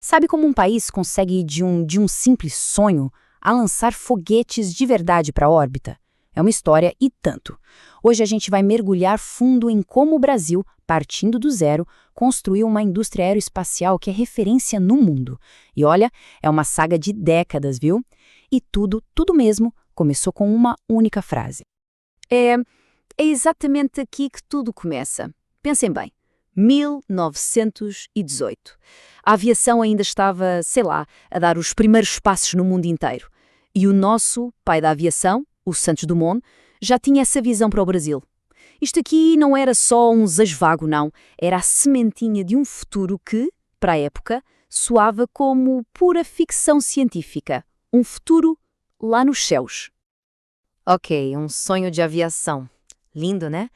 Sabe como um país consegue ir de um simples sonho a lançar foguetes de verdade para a órbita? É uma história e tanto. Hoje a gente vai mergulhar fundo em como o Brasil, partindo do zero, construiu uma indústria aeroespacial que é referência no mundo. E olha, é uma saga de décadas, viu? E tudo mesmo, começou com uma única frase. É exatamente aqui que tudo começa. Pensem bem. 1918. A aviação ainda estava, sei lá, a dar os primeiros passos no mundo inteiro. E o nosso pai da aviação, o Santos Dumont, já tinha essa visão para o Brasil. Isto aqui não era só um desejo vago, não. Era a sementinha de um futuro que, para a época, soava como pura ficção científica. Um futuro lá nos céus. Ok, um sonho de aviação. Lindo, né?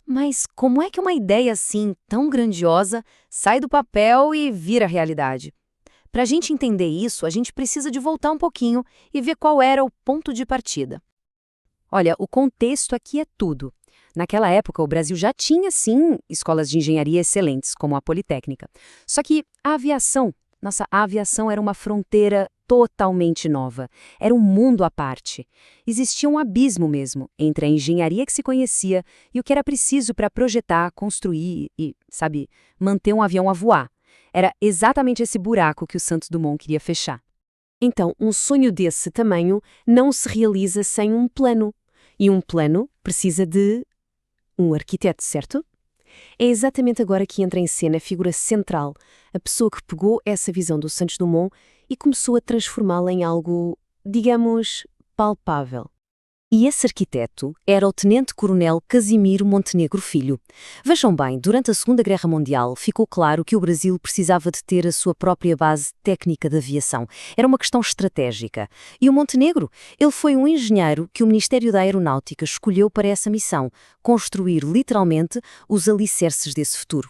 Mas como é que uma ideia assim, tão grandiosa, sai do papel e vira realidade? Para a gente entender isso, a gente precisa de voltar um pouquinho e ver qual era o ponto de partida. Olha, o contexto aqui é tudo. Naquela época, o Brasil já tinha, sim, escolas de engenharia excelentes, como a Politécnica. Só que a aviação era uma fronteira totalmente nova. Era um mundo à parte. Existia um abismo mesmo entre a engenharia que se conhecia e o que era preciso para projetar, construir e, sabe, manter um avião a voar. Era exatamente esse buraco que o Santos Dumont queria fechar. Então, um sonho desse tamanho não se realiza sem um plano. E um plano precisa de um arquiteto, certo? É exatamente agora que entra em cena a figura central, a pessoa que pegou essa visão do Santos Dumont e começou a transformá-la em algo, digamos, palpável. E esse arquiteto era o tenente-coronel Casimiro Montenegro Filho. Vejam bem, durante a Segunda Guerra Mundial ficou claro que o Brasil precisava de ter a sua própria base técnica de aviação. Era uma questão estratégica. E o Montenegro? Ele foi um engenheiro que o Ministério da Aeronáutica escolheu para essa missão, construir literalmente os alicerces desse futuro.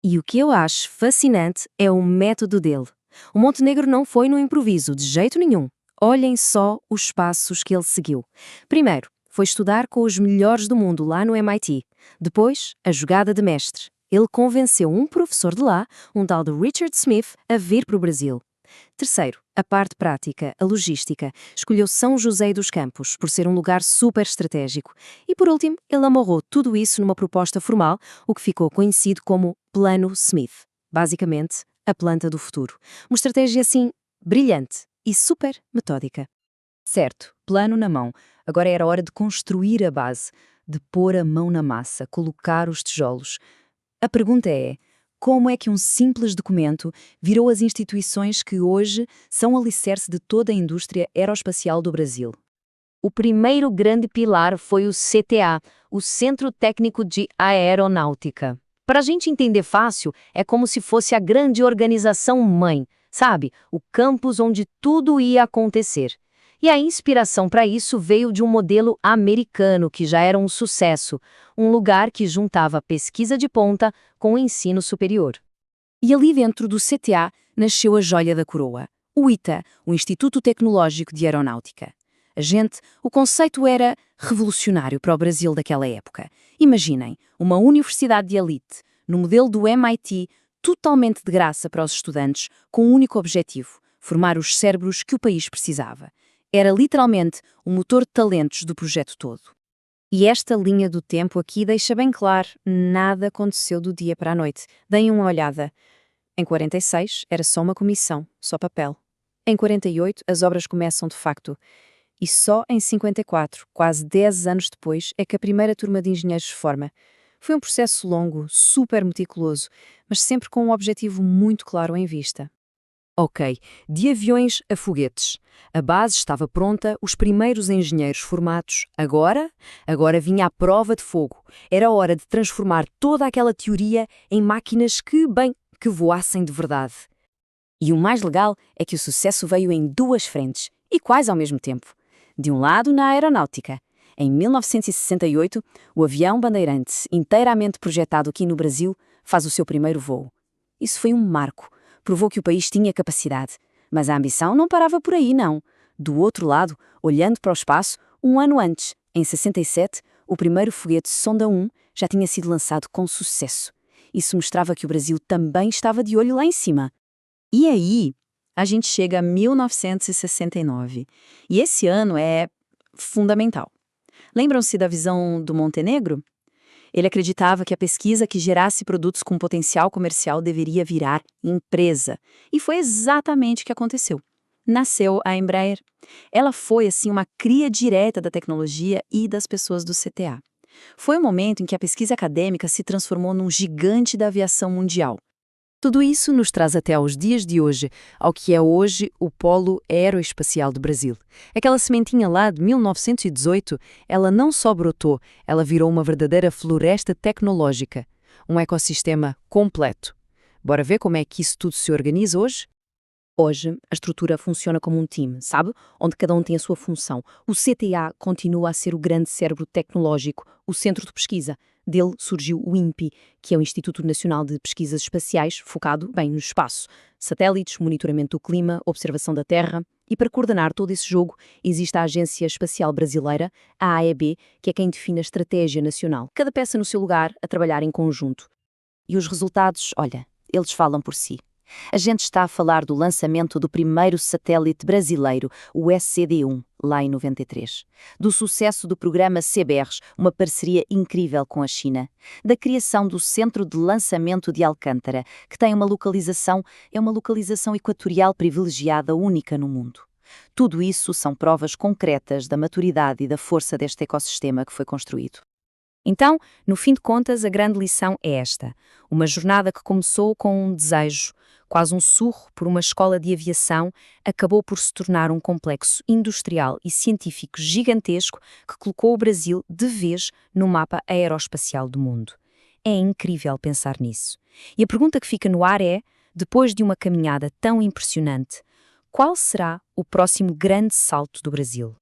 E o que eu acho fascinante é o método dele. O Montenegro não foi no improviso, de jeito nenhum. Olhem só os passos que ele seguiu. Primeiro, foi estudar com os melhores do mundo lá no MIT. Depois, a jogada de mestre. Ele convenceu um professor de lá, um tal de Richard Smith, a vir para o Brasil. Terceiro, a parte prática, a logística. Escolheu São José dos Campos, por ser um lugar super estratégico. E por último, ele amarrou tudo isso numa proposta formal, o que ficou conhecido como Plano Smith. Basicamente, a planta do futuro. Uma estratégia assim, brilhante e super metódica. Certo, plano na mão. Agora era hora de construir a base, de pôr a mão na massa, colocar os tijolos. A pergunta é, como é que um simples documento virou as instituições que hoje são o alicerce de toda a indústria aeroespacial do Brasil? O primeiro grande pilar foi o CTA, o Centro Técnico de Aeronáutica. Para a gente entender fácil, é como se fosse a grande organização mãe, sabe? O campus onde tudo ia acontecer. E a inspiração para isso veio de um modelo americano que já era um sucesso, um lugar que juntava pesquisa de ponta com o ensino superior. E ali dentro do CTA nasceu a joia da coroa, o ITA, o Instituto Tecnológico de Aeronáutica. O conceito era revolucionário para o Brasil daquela época. Imaginem, uma universidade de elite, no modelo do MIT, totalmente de graça para os estudantes, com um único objetivo: formar os cérebros que o país precisava. Era literalmente o motor de talentos do projeto todo. E esta linha do tempo aqui deixa bem claro, nada aconteceu do dia para a noite. Deem uma olhada. Em 46 era só uma comissão, só papel. Em 48 as obras começam de facto. E só em 54, quase 10 anos depois, é que a primeira turma de engenheiros se forma. Foi um processo longo, super meticuloso, mas sempre com um objetivo muito claro em vista. Ok, de aviões a foguetes. A base estava pronta, os primeiros engenheiros formados. Agora vinha a prova de fogo. Era hora de transformar toda aquela teoria em máquinas que voassem de verdade. E o mais legal é que o sucesso veio em duas frentes, e quase ao mesmo tempo. De um lado, na aeronáutica. Em 1968, o avião Bandeirantes, inteiramente projetado aqui no Brasil, faz o seu primeiro voo. Isso foi um marco. Provou que o país tinha capacidade. Mas a ambição não parava por aí, não. Do outro lado, olhando para o espaço, um ano antes, em 67, o primeiro foguete Sonda 1 já tinha sido lançado com sucesso. Isso mostrava que o Brasil também estava de olho lá em cima. E aí, a gente chega a 1969. E esse ano é fundamental. Lembram-se da visão do Montenegro? Ele acreditava que a pesquisa que gerasse produtos com potencial comercial deveria virar empresa. E foi exatamente o que aconteceu. Nasceu a Embraer. Ela foi, assim, uma cria direta da tecnologia e das pessoas do CTA. Foi o momento em que a pesquisa acadêmica se transformou num gigante da aviação mundial. Tudo isso nos traz até aos dias de hoje, ao que é hoje o Polo Aeroespacial do Brasil. Aquela sementinha lá de 1918, ela não só brotou, ela virou uma verdadeira floresta tecnológica. Um ecossistema completo. Bora ver como é que isso tudo se organiza hoje? Hoje, a estrutura funciona como um time, sabe? Onde cada um tem a sua função. O CTA continua a ser o grande cérebro tecnológico, o centro de pesquisa. Dele surgiu o INPE, que é o Instituto Nacional de Pesquisas Espaciais, focado, bem, no espaço. Satélites, monitoramento do clima, observação da Terra. E para coordenar todo esse jogo, existe a Agência Espacial Brasileira, a AEB, que é quem define a estratégia nacional. Cada peça no seu lugar, a trabalhar em conjunto. E os resultados, olha, eles falam por si. A gente está a falar do lançamento do primeiro satélite brasileiro, o SCD-1, lá em 93. Do sucesso do programa CBERS, uma parceria incrível com a China. Da criação do Centro de Lançamento de Alcântara, que tem uma localização equatorial privilegiada única no mundo. Tudo isso são provas concretas da maturidade e da força deste ecossistema que foi construído. Então, no fim de contas, a grande lição é esta. Uma jornada que começou com um desejo, quase um surro por uma escola de aviação, acabou por se tornar um complexo industrial e científico gigantesco que colocou o Brasil de vez no mapa aeroespacial do mundo. É incrível pensar nisso. E a pergunta que fica no ar é, depois de uma caminhada tão impressionante, qual será o próximo grande salto do Brasil?